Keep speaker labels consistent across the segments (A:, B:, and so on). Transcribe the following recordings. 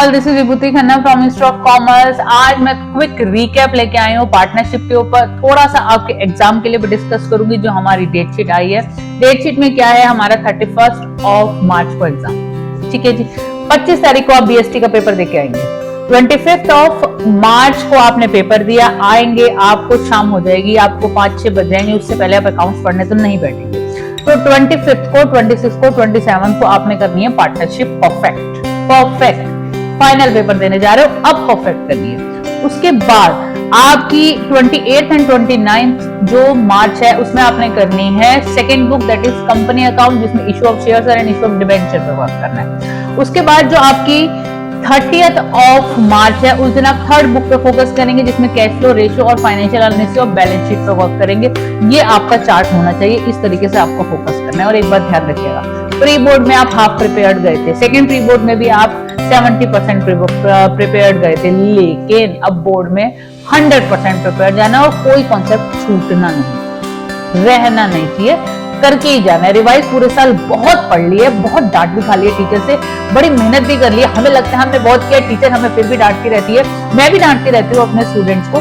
A: All, this is Vibhuti Khanna from ministry of commerce. आज मैं quick recap लेके आई हूँ पार्टनरशिप के ऊपर। थोड़ा सा आपके एग्जाम के लिए भी डिस्कस करूंगी जो हमारी डेट शीट आई है। डेट शीट में क्या है, हमारा 31 मार्च को एग्जाम, ठीक है जी। 25 तारीख को आप बीएसटी का पेपर देके आएंगे। 25 मार्च को आपने पेपर दिया, आएंगे आपको शाम हो जाएगी, आपको 5-6 बज जाएंगे, उससे पहले आप अकाउंट्स पढ़ने तो नहीं बैठेंगे। तो 25 को, 26 को, 27 को आपने करनी है पार्टनरशिप परफेक्ट। फाइनल पेपर देने जा रहे हो, अब परफेक्ट करनी है। उसके बाद आपकी 28 एंड 29 जो मार्च है उसमें आपने करनी है second book, that is company account, जिसमें issue of shares and issue of debenture पे वर्क करना है। उसके बाद जो आपकी 30 मार्च है उस दिन आप थर्ड बुक पे फोकस करेंगे, जिसमें कैश फ्लो रेशियो और financial analysis of balance sheet पे वर्क करेंगे। ये आपका चार्ट होना चाहिए, इस तरीके से आपको फोकस करना है। और एक बात ध्यान रखिएगा, प्री बोर्ड में आप हाफ प्रिपेयर्ड गए थे, सेकेंड प्री बोर्ड में भी आप 70% प्रिपेयर्ड गए थे, लेकिन अब बोर्ड में 100% प्रिपेयर्ड जाना और कोई कॉन्सेप्ट छूटना नहीं, रहना नहीं चाहिए, करके ही जाना है। रिवाइज पूरे साल बहुत पढ़ लिए, बहुत डांट भी खा ली है टीचर से, बड़ी मेहनत भी कर ली है। हमें लगता है हमने बहुत किया, टीचर हमें फिर भी डांटती रहती है, मैं भी डांटती रहती हूँ अपने स्टूडेंट्स को।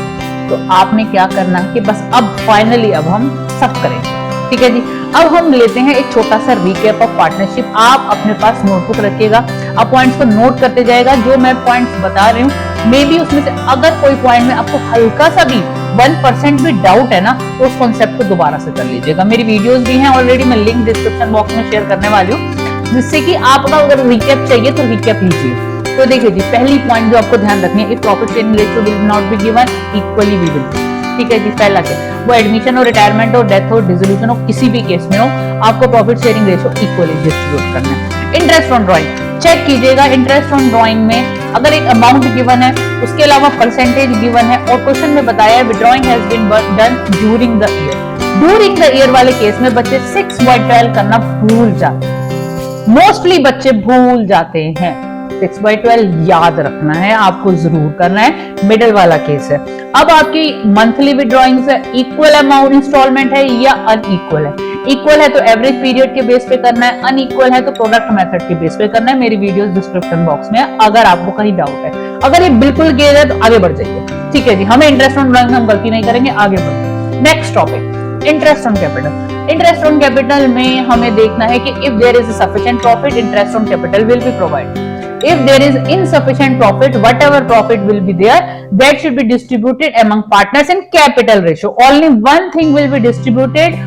A: तो आपने क्या करना है कि बस अब फाइनली अब हम सब करेंगे, ठीक है जी। अब हम लेते हैं एक छोटा सा रिकैप ऑफ पार्टनरशिप। आप अपने पास नोटबुक रखिएगा, आप पॉइंट्स को नोट करते जाएगा। जो मैं पॉइंट्स बता रही हूँ मे बी उसमें से अगर कोई पॉइंट में आपको हल्का सा भी 1% भी डाउट है ना, तो उस कॉन्सेप्ट को दोबारा से कर लीजिएगा। मेरी वीडियोस भी हैं ऑलरेडी, मैं लिंक डिस्क्रिप्शन बॉक्स में शेयर करने वाली हूँ, जिससे कि आपका अगर रिकैप चाहिए तो रिकैप लीजिए। तो देखिए जी, पहली पॉइंट जो आपको ध्यान रखनी है, if profit sharing ratio will not be given equally we will, ठीक है जी। पहला क्या, वो एडमिशन हो, रिटायरमेंट हो, डेथ हो, डिसोल्यूशन हो, किसी भी केस में हो, आपको profit sharing ratio equally distribute करना है। इंटरेस्ट ऑन ड्रॉइंग चेक कीजिएगा। इंटरेस्ट ऑन ड्रॉइंग में अगर एक अमाउंट गिवन है, उसके अलावा परसेंटेज गिवन है और क्वेश्चन में बताया है withdrawing has been done during the year. During the year वाले केस में बच्चे 6/12 करना भूल जाते हैं, मोस्टली बच्चे भूल जाते हैं। 6/12 याद रखना है, आपको जरूर करना है। मिडिल वाला केस है, अब आपकी मंथली विड्रॉइंग्स है, इक्वल अमाउंट इंस्टॉलमेंट है या अनइक्वल है। इक्वल है तो एवरेज पीरियड के बेस पे करना है, अनइक्वल है तो प्रोडक्ट मेथड के बेस पे करना है। मेरी वीडियोस डिस्क्रिप्शन बॉक्स में है, अगर आपको कहीं डाउट है। अगर ये बिल्कुल क्लियर है तो आगे बढ़ जाइए, ठीक है जी। हमें इंटरेस्ट ऑन ड्रॉइंग हम गलती नहीं करेंगे, आगे बढ़ते। Next topic, interest on capital. Interest on capital में हमें देखना है कि if there is sufficient profit, interest on capital will be provided. If there is insufficient profit, whatever profit will be there, that should be distributed among partners in capital ratio. Only one thing will be distributed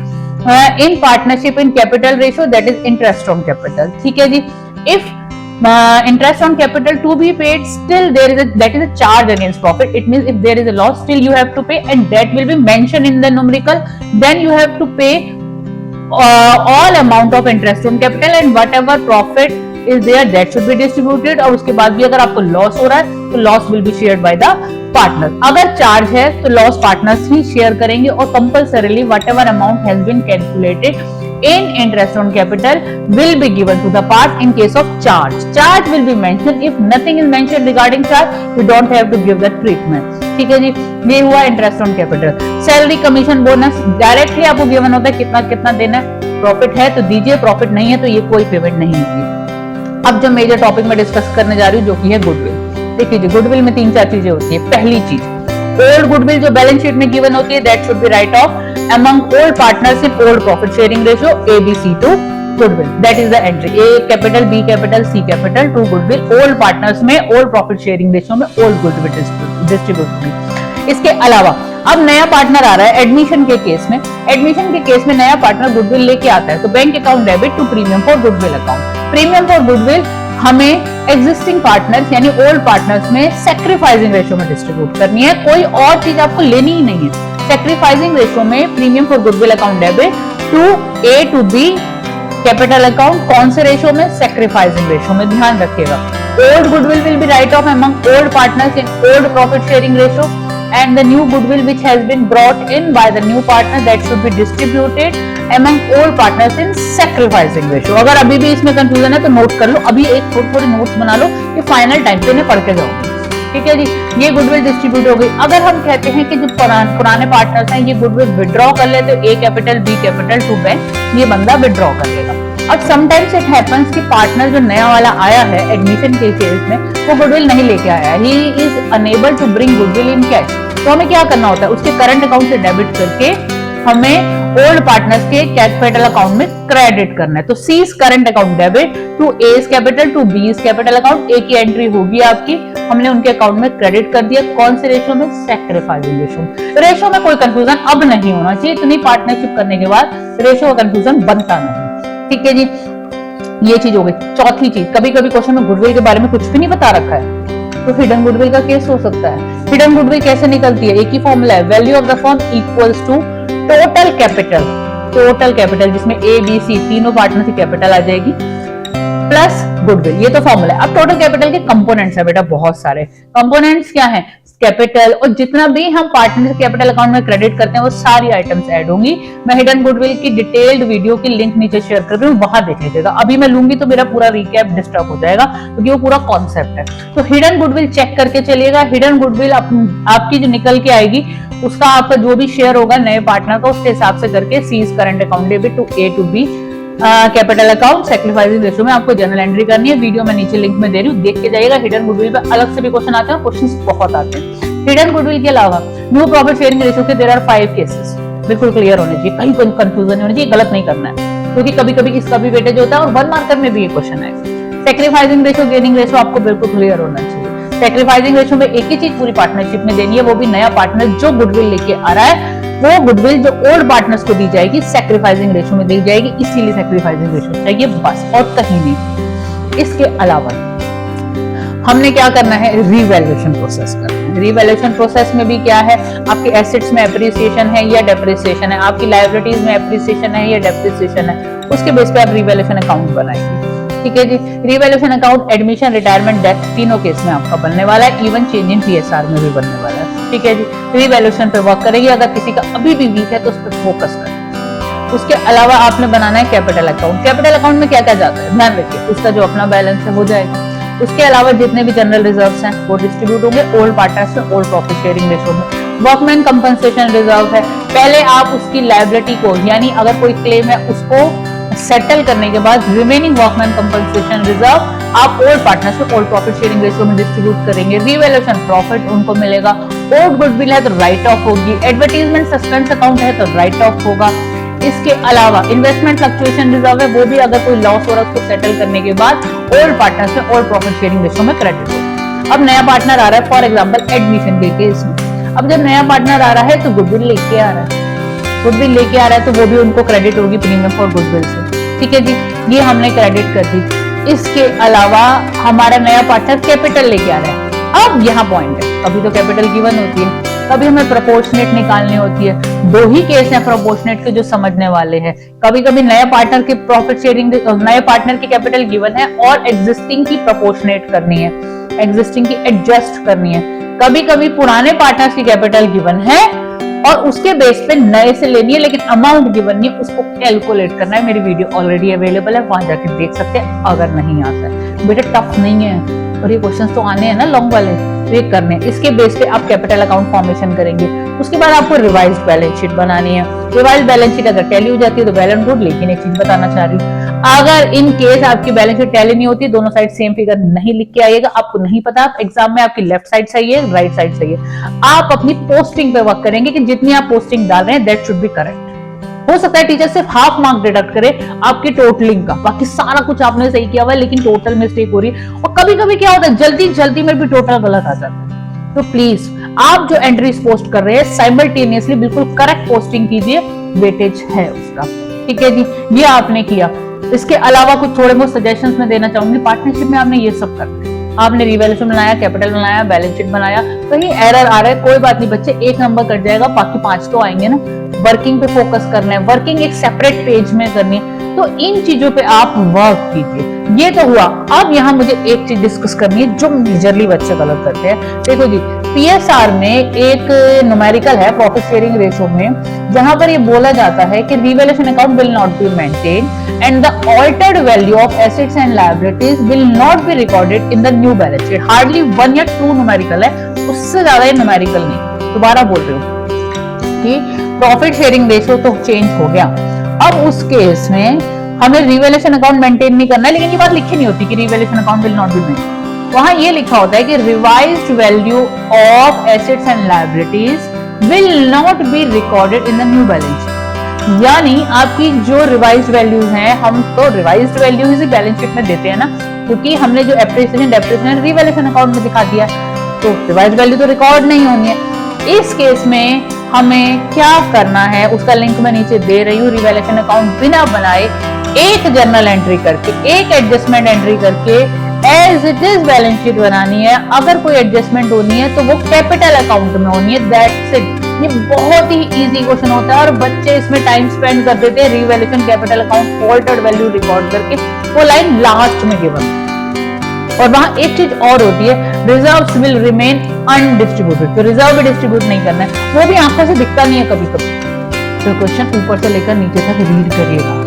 A: in partnership in capital ratio, that is interest on capital. ठीक है जी। If interest on capital to be paid, still there is that is a charge against profit. It means if there is a loss, still you have to pay, and that will be mentioned in the numerical. Then you have to pay all amount of interest on capital, and whatever profit is there that should be distributed। और उसके बाद भी अगर आपको loss हो रहा है तो loss will be shared by the partner. अगर चार्ज है तो लॉस पार्टनर्स ही शेयर करेंगे, और compulsorily whatever amount has been calculated in interest on capital will be given to the part in case of charge. Charge will be mentioned. If nothing is mentioned regarding charge, you don't have to give that treatment. ठीक है जी, ये हुआ interest on capital. Salary, commission, bonus directly आपको given होता है कितना कितना देना है। प्रॉफिट है तो दीजिए, प्रॉफिट नहीं है तो ये कोई पेमेंट नहीं होगी। अब जो मेजर टॉपिक में डिस्कस करने जा रही हूँ, जो कि है गुडविल। देखिए जी, गुडविल में 3-4 चीजें होती है। पहली चीज, ओल्ड गुडविल जो बैलेंस शीट में गिवन होती है, that should be write off among old partners in old profit sharing ratio ABC to goodwill, that is the entry. A capital, B capital, C capital to goodwill, old partners में old profit sharing ratio में old goodwill distribute होगी। इसके अलावा अब नया partner आ रहा है admission के केस में। एडमिशन के केस में नया पार्टनर गुडविल लेके आता है, तो bank account debit to premium for goodwill account. Premium for goodwill हमें एग्जिस्टिंग पार्टनर्स यानी ओल्ड पार्टनर्स में सैक्रिफाइसिंग रेशियो में डिस्ट्रीब्यूट करनी है, कोई और चीज आपको लेनी ही नहीं है। सैक्रिफाइसिंग रेशियो में premium for goodwill account debit to A to B capital account, कौन से रेशियो में, सैक्रिफाइसिंग रेशियो में, ध्यान रखिएगा। Old goodwill will be write off among old partners in old profit sharing ratio, and the new goodwill which has been brought in by the new partner that should be distributed among all partners in sacrificing ratio। अगर अभी भी इसमें confusion है तो note कर लो, अभी एक थोड़ी नोट्स बना लो कि फाइनल टाइम पे इन्हें पढ़ के जाओगे, ठीक है जी। ये गुडविल डिस्ट्रीब्यूट हो गई। अगर हम कहते हैं कि जो पुराने पार्टनर्स हैं ये गुडविल विड्रॉ कर लेते, A capital, B capital to bank, ये बंदा विड्रॉ कर लेगा। अब समटाइम्स इट हैपेंस कि पार्टनर जो नया वाला आया है एडमिशन के केस में, वो गुडविल नहीं लेके आया, he is unable to bring goodwill in cash. तो हमें क्या करना होता है, उसके करंट अकाउंट से डेबिट करके हमें ओल्ड पार्टनर्स के कैपिटल अकाउंट में क्रेडिट करना है। तो C's current account debit to A's capital to B's capital account, एक ही एंट्री होगी आपकी, हमने उनके अकाउंट में क्रेडिट कर दिया। कौन से रेशो में? Sacrificing ratio. रेशो में कोई कंफ्यूजन अब नहीं होना चाहिए, इतनी पार्टनरशिप करने के बाद रेशो का कंफ्यूजन बनता नहीं। ठीक है जी, ये चीज हो गई। चौथी चीज, कभी कभी क्वेश्चन में गुडविल के बारे में कुछ भी नहीं बता रखा है, तो हिडन गुडविल का केस हो सकता है। हिडन गुडविल कैसे निकलती है? एक ही फॉर्मूला है, value of the firm equals to total capital, total capital जिसमें ए बी सी तीनों पार्टनर की कैपिटल आ जाएगी, प्लस गुडविल, ये तो फॉर्मूला है। अब टोटल कैपिटल के कंपोनेंट्स है बेटा, बहुत सारे कंपोनेंट्स क्या हैं? कैपिटल, और जितना भी हम पार्टनर कैपिटल अकाउंट में क्रेडिट करते हैं वो सारी आइटम्स ऐड होंगी। मैं हिडन गुडविल की डिटेल्ड वीडियो की लिंक नीचे शेयर कर रही हूँ, वहां देख लीजिएगा। अभी मैं लूंगी तो मेरा पूरा रिकैप डिस्टर्ब हो जाएगा, क्योंकि वो पूरा कॉन्सेप्ट है। तो हिडन गुडविल चेक करके चलिएगा। हिडन गुडविल आपकी जो निकल के आएगी, उसका आपका जो भी शेयर होगा नए पार्टनर का, उसके हिसाब से करके C's current account debit to A to B capital account sacrificing ratio में आपको जनरल एंट्री करनी है। वीडियो में नीचे लिंक में दे रही हूँ, देख के जाइएगा। हिडन गुडविल पे अलग से भी क्वेश्चन आते हैं, क्वेश्चंस बहुत आते हैं। हिडन गुडविल के अलावा न्यू प्रॉफिट शेयरिंग रेशियो के देयर आर 5 केसेस, बिल्कुल क्लियर होने चाहिए, कहीं कोई कंफ्यूजन नहीं होनी चाहिए, गलत नहीं करना है, क्योंकि कभी कभी इसका भी वेटेज होता है और 1 मार्कर में भी ये क्वेश्चन है। सैक्रिफाइसिंग रेशियो, गेनिंग रेशियो आपको बिल्कुल क्लियर होना चाहिए। सैक्रिफाइसिंग रेशियो में एक ही चीज पूरी पार्टनरशिप में देनी है, वो भी नया पार्टनर जो गुडविल लेके आ रहा है, वो गुडविल जो ओल्ड पार्टनर्स को दी जाएगी सैक्रिफाइसिंग रेशियो में दी जाएगी, इसीलिए सैक्रिफाइसिंग रेशियो चाहिए बस, और कहीं नहीं। इसके अलावा हमने क्या करना है? रिवैल्यूएशन प्रोसेस करना है। रिवैल्यूएशन प्रोसेस में भी क्या है? आपके एसेट्स में एप्रिसिएशन है या डेप्रिसिएशन है, आपकी लायबिलिटीज में एप्रिसिएशन है या डेप्रिसिएशन है, उसके बेस पे आप रिवैल्यूएशन अकाउंट बनाएंगे। ठीक है जी, revaluation account admission, retirement, death, तीनों केस में आपका बनने वाला है, इवन चेंज इन पीएसआर में भी बनने वाला है। ठीक है जी, रिवैल्यूएशन पे वर्क करेंगे। अगर किसी का अभी भी वीक है तो उस पर फोकस करें। उसके अलावा आपने बनाना है कैपिटल अकाउंट। कैपिटल अकाउंट में क्या क्या जाता है ध्यान रखिए, उसका जो अपना बैलेंस है हो जाएगा। उसके अलावा जितने भी जनरल रिजर्व्स हैं वो डिस्ट्रीब्यूट होंगे ओल्ड पार्टनर्स में, ओल्ड प्रॉफिट शेयरिंग रेशियो में। वर्कमैन कंपनसेशन रिजर्व है, पहले आप उसकी लायबिलिटी को, यानी अगर कोई क्लेम है उसको सेटल करने के बाद रिमेनिंग वर्कमैन कंपनसेशन रिजर्व आप ओल्ड पार्टनर्स में ओल्ड प्रॉफिट शेयरिंग रेशियो में डिस्ट्रीब्यूट करेंगे। रिवैल्यूएशन प्रॉफिट उनको मिलेगा। ओल्ड गुडविल है तो राइट ऑफ होगी, एडवर्टाइजमेंट सस्पेंस अकाउंट है तो राइट ऑफ होगा। इसके अलावा इन्वेस्टमेंट फ्लक्चुएशन रिजर्व है, वो भी अगर कोई लॉस हो रहा है उसको सेटल करने के बाद ओल्ड पार्टनर्स में ओल्ड प्रॉफिट शेयरिंग रेशियो में क्रेडिट होगा। अब नया पार्टनर आ रहा है, फॉर एग्जांपल एडमिशन के केस में, अब जब नया पार्टनर आ रहा है तो गुडविल लेके आ रहा है, गुडविल लेके आ रहा है तो वो भी उनको क्रेडिट होगी प्रीमियम फॉर गुडविल से। ठीक है जी, ये हमने क्रेडिट कर दी। इसके अलावा हमारा नया पार्टनर कैपिटल लेके आ रहा है। अब यहाँ पॉइंट है, कभी तो कैपिटल गिवन होती है, कभी हमें प्रोपोर्शनेट निकालनी होती है। दो ही केस हैं प्रोपोर्शनेट के जो समझने वाले हैं। कभी कभी नया पार्टनर की प्रॉफिट शेयरिंग, नए पार्टनर की कैपिटल गिवन है और एग्जिस्टिंग की प्रोपोर्शनेट करनी है, एग्जिस्टिंग की एडजस्ट करनी है। कभी कभी पुराने पार्टनर्स की कैपिटल गिवन है और उसके बेस पे नए से लेनी है, लेकिन अमाउंट गिवन नहीं है, उसको कैलकुलेट करना है। मेरी वीडियो ऑलरेडी अवेलेबल है, वहां जाके देख सकते हैं अगर नहीं आता है। बेटा टफ नहीं है, और ये क्वेश्चंस तो आने हैं ना लॉन्ग वाले, तो ये करने हैं। इसके बेस पे आप कैपिटल अकाउंट फॉर्मेशन करेंगे। उसके बाद आपको रिवाइज्ड बैलेंस शीट बनानी है। रिवाइज्ड बैलेंस शीट अगर टैली हो जाती है तो वेल एंड गुड, लेकिन एक चीज बताना चाह रही हूँ, अगर इन केस आपकी बैलेंस शीट टैली नहीं होती, दोनों साइड सेम फिगर नहीं लिख के आइएगा, आपको नहीं पता एग्जाम में आपकी लेफ्ट साइड सही है राइट साइड सही है। आप अपनी पोस्टिंग पे वर्क करेंगे कि जितनी आप पोस्टिंग डाल रहे हैं दैट शुड बी करेक्ट। हो सकता है टीचर सिर्फ हाफ मार्क डिडक्ट करे आपकी टोटलिंग का, बाकी सारा कुछ आपने सही किया हुआ है लेकिन टोटल मिस्टेक हो रही है। और कभी कभी क्या होता है जल्दी जल्दी में भी टोटल गलत आ जाता है। तो प्लीज आप जो एंट्रीज पोस्ट कर रहे हैं साइमल्टेनियसली बिल्कुल करेक्ट पोस्टिंग कीजिए, वेटेज है उसका। ठीक है जी, ये आपने किया। इसके अलावा कुछ थोड़े बहुत सजेशंस मैं देना चाहूंगी। पार्टनरशिप में आपने ये सब करना है, आपने रिवैल्यूएशन बनाया, कैपिटल बनाया, बैलेंस शीट बनाया, कहीं एरर आ रहा है कोई बात नहीं बच्चे, एक नंबर कट जाएगा, बाकी 5 तो आएंगे ना। वर्किंग पे फोकस करना है, वर्किंग एक सेपरेट पेज में करनी है, तो इन चीजों पे आप वर्क कीजिए। ये तो हुआ। अब यहाँ मुझे एक चीज डिस्कस करनी है जो मेजरली बच्चे गलत करते हैं। देखो जी, पीएसआर में एक न्यूमेरिकल है प्रॉफिट शेयरिंग रेशियो में, जहां पर ये बोला जाता है कि revaluation account will not be maintain and the altered value of assets and liabilities will not be recorded in the new balance sheet. Hardly 1 या 2 न्यूमेरिकल है, उससे ज्यादा ये न्यूमेरिकल नहीं। दोबारा बोल रही हूँ कि प्रॉफिट शेयरिंग रेशियो तो चेंज हो गया। अब उस केस में हमें रिवैल्यूएशन अकाउंट मेंटेन नहीं करना है, लेकिन ये बात लिखी नहीं होती कि revaluation account will not be maintain. वहां ये लिखा होता है कि revised value of assets and liabilities will not be recorded in the new balance sheet. यानी आपकी जो रिवाइज्ड वैल्यूज हैं, हम तो रिवाइज्ड वैल्यूज ही बैलेंस शीट में देते हैं ना, क्योंकि हमने जो एप्रिसिएशन डेप्रिसिएशन रिवैल्यूएशन अकाउंट में दिखा दिया, तो रिवाइज्ड वैल्यू तो रिकॉर्ड नहीं होनी है। इस केस में हमें क्या करना है, उसका लिंक मैं नीचे दे रही हूँ। रिवैल्यूएशन अकाउंट बिना बनाए एक जर्नल एंट्री करके, एक एडजस्टमेंट एंट्री करके as it is balance sheet बनानी है। अगर कोई एडजस्टमेंट होनी है तो वो कैपिटल अकाउंट में होनी है, दैट्स इट। ये बहुत ही इजी क्वेश्चन होता है और बच्चे इसमें टाइम स्पेंड कर देते हैं। Revaluation capital account faulted value record करके, वो लाइन लास्ट में गिवन। और वहां एक चीज और होती है, रिजर्व्स विल रिमेन अनडिस्ट्रीब्यूटेड, तो रिजर्व भी डिस्ट्रीब्यूट नहीं करना है, वो भी आंखों से दिखता नहीं है कभी कभी। तो क्वेश्चन ऊपर से लेकर नीचे तक रीड करिएगा,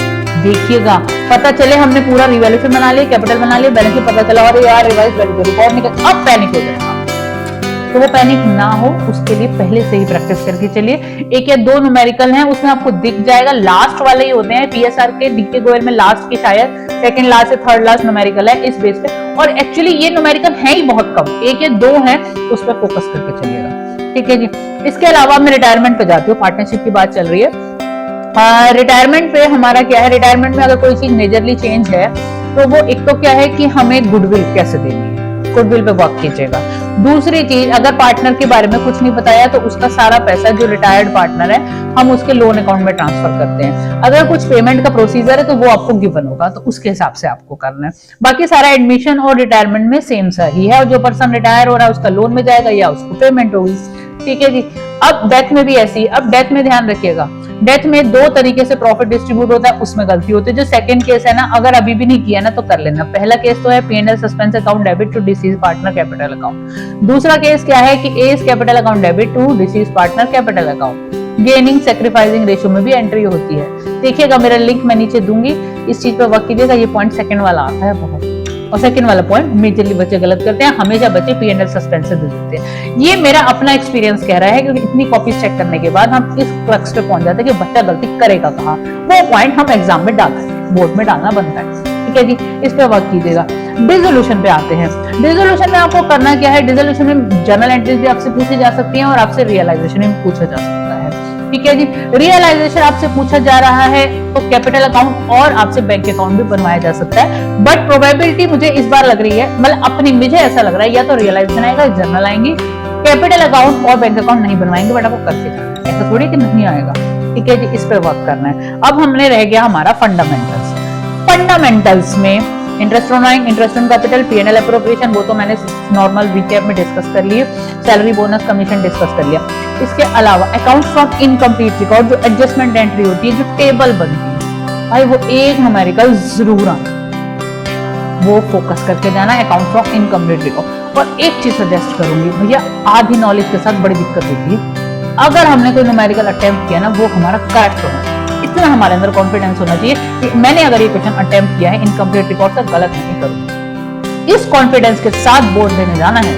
A: देखिएगा, पता चले हमने पूरा रिवैल्यूएशन बना लिया, कैपिटल बना लिया, बैलेंस शीट पता चला और यार रिवाइज वैल्यू रिकॉर्ड नहीं कर, अब पैनिक हो जाएगा। तो वो पैनिक ना हो उसके लिए पहले से ही प्रैक्टिस करके चलिए। एक या दो न्यूमेरिकल हैं, उसमें आपको दिख जाएगा, लास्ट वाले ही होते हैं पीएसआर के, डीके गोयल में लास्ट की शायद सेकंड लास्ट से थर्ड लास्ट न्यूमेरिकल है इस बेस पे। और एक्चुअली ये न्यूमेरिकल है ही बहुत कम, एक या दो है, उस पर फोकस करके चलिएगा, ठीक है जी। इसके अलावा मैं रिटायरमेंट पे जाती हूँ, पार्टनरशिप की बात चल रही है। रिटायरमेंट पे हमारा क्या है, रिटायरमेंट में अगर कोई चीज मेजरली चेंज है तो वो एक तो क्या है कि हमें गुडविल कैसे देनी है, गुडविल पे वर्क कीजिएगा। दूसरी चीज, अगर पार्टनर के बारे में कुछ नहीं बताया तो उसका सारा पैसा जो रिटायर्ड पार्टनर है हम उसके लोन अकाउंट में ट्रांसफर करते हैं। अगर कुछ पेमेंट का प्रोसीजर है तो वो आपको गिवन होगा, तो उसके हिसाब से आपको करना है। बाकी सारा एडमिशन और रिटायरमेंट में सेम सा ही है, और जो पर्सन रिटायर हो रहा है उसका लोन में जाएगा या उसको पेमेंट होगी, ठीक है जी। अब डेथ में भी ऐसी, अब डेथ में ध्यान रखिएगा, डेथ में दो तरीके से प्रॉफिट डिस्ट्रीब्यूट होता है, उसमें गलती होती है। जो सेकंड केस है ना, अगर अभी भी नहीं किया ना तो कर लेना। पहला केस तो है P&L suspense account debit to deceased partner capital account. दूसरा केस क्या है कि A's capital account debit to deceased partner capital account. Gaining sacrificing ratio में भी एंट्री होती है। देखिएगा, मेरा लिंक मैं नीचे दूंगी, इस चीज पर वर्क कीजिएगा। ये पॉइंट सेकंड वाला आता है बहुत, और सेकंड वाला पॉइंट मेजरली बच्चे गलत करते हैं, हमेशा बच्चे P&L सस्पेंस से देते हैं। ये मेरा अपना एक्सपीरियंस कह रहा है, क्योंकि इतनी कॉपीज चेक करने के बाद हम इस क्रक्स पे पहुंच जाते हैं कि बच्चा गलती करेगा कहाँ, वो पॉइंट हम एग्जाम में डालते हैं, बोर्ड में डालना बनता है, ठीक है जी। इस पे वर्क कीजिएगा। डिसोल्यूशन पे आते हैं। डिसोल्यूशन में आपको करना क्या है, डिसोल्यूशन में जर्नल एंट्रीज भी आपसे पूछी जा सकती है और आपसे रियलाइजेशन भी पूछा जा सकता है, ठीक है जी। रियलाइजेशन आपसे पूछा जा रहा है तो कैपिटल अकाउंट और आपसे बैंक अकाउंट भी बनवाया जा सकता है, बट प्रोबेबिलिटी मुझे इस बार लग रही है, मतलब अपनी मुझे ऐसा लग रहा है, या तो रियलाइजेशन आएगा या जर्नल आएंगी, कैपिटल अकाउंट और बैंक अकाउंट नहीं बनवाएंगे, बट आपको करके जाना, ऐसा थोड़ी कि नहीं आएगा, ठीक है जी। इस पर वर्क करना है। अब हमने रह गया हमारा फंडामेंटल्स। फंडामेंटल्स में interest on earning, interest on capital, P&L appropriation, वो तो मैंने नॉर्मल रिकैप में डिस्कस कर लिए, सैलरी बोनस कमीशन डिस्कस कर लिया। इसके अलावा अकाउंट्स फ्रॉम इनकम्प्लीट रिकॉर्ड, जो एडजस्टमेंट एंट्री होती है, जो टेबल बनती है, भाई वो एक न्यूमेरिकल जरूर आना, वो फोकस करके जाना, अकाउंट फ्रॉम इनकम्प्लीट रिकॉर्ड। और एक चीज सजेस्ट करूंगी भैया, आधी नॉलेज के साथ बड़ी दिक्कत होती है। अगर हमने कोई न्यूमेरिकल अटेम्प्ट किया ना, वो हमारा करेक्ट होना चाहिए, इतना हमारे अंदर कॉन्फिडेंस होना चाहिए कि मैंने अगर ये क्वेश्चन अटेम्प्ट किया है इनकम्प्लीट रिकॉर्ड तक, गलत नहीं करूंगा। इस कॉन्फिडेंस के साथ बोर्ड देने जाना है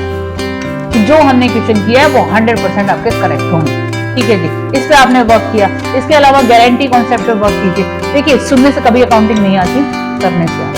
A: कि जो हमने क्वेश्चन किया है वो 100% आपके करेक्ट होंगे, ठीक है जी। इस पे आपने वर्क किया। इसके अलावा गारंटी कॉन्सेप्ट पे वर्क कीजिए। देखिए, सुनने से कभी अकाउंटिंग नहीं आती, करने से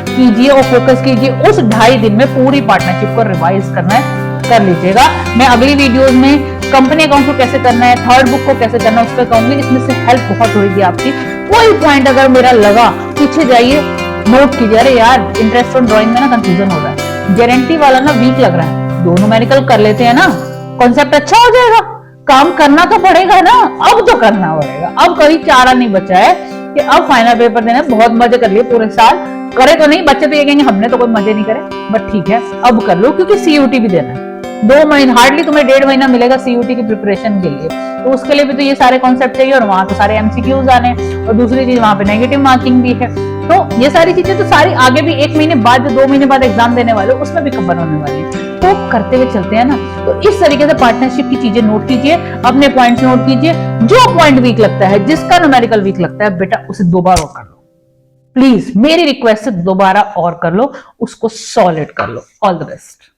A: कीजिए और फोकस कीजिए। उस 2.5 दिन में पूरी पार्टनरशिप को रिवाइज करना है, कर लीजिएगा। मैं अगली वीडियोस में कंपनी अकाउंट को कैसे करना है, थर्ड बुक को कैसे करना है, उस पर कहूंगी। इसमें से हेल्प बहुत होगी आपकी। कोई पॉइंट अगर मेरा लगा, पीछे जाइए, नोट कीजिए, अरे यार इंटरेस्ट ऑन ड्राइंग में ना कंफ्यूजन हो रहा है, गारंटी वाला ना वीक लग रहा है, दोनों मेडिकल कर लेते हैं ना, कॉन्सेप्ट अच्छा हो जाएगा। काम करना तो पड़ेगा ना, अब तो करना पड़ेगा, अब कभी चारा नहीं बचा है कि अब फाइनल पेपर देना। बहुत मजे कर लिए पूरे साल, करे तो नहीं, बच्चे तो ये कहेंगे हमने तो कोई मजे नहीं करे, बट ठीक है अब कर लो, क्योंकि CUT भी देना है। 2 महीने, हार्डली तुम्हें 1.5 महीना मिलेगा CUT की प्रिपरेशन के लिए, तो उसके लिए भी तो ये सारे कॉन्सेप्ट चाहिए, और वहां तो सारे MCQs आने, और दूसरी चीज वहां पे नेगेटिव मार्किंग भी है। तो ये सारी चीजें तो सारी आगे भी 1 महीने बाद, 2 महीने बाद एग्जाम देने वाले, उसमें भी कवर होने वाली है। तो करते हुए चलते हैं ना। तो इस तरीके से पार्टनरशिप की चीजें नोट कीजिए, अपने पॉइंट्स नोट कीजिए। जो पॉइंट वीक लगता है, जिसका न्यूमेरिकल वीक लगता है, बेटा उसे दोबारा और कर लो, प्लीज मेरी रिक्वेस्ट से दोबारा और कर लो, उसको सॉलिड कर लो। All the best.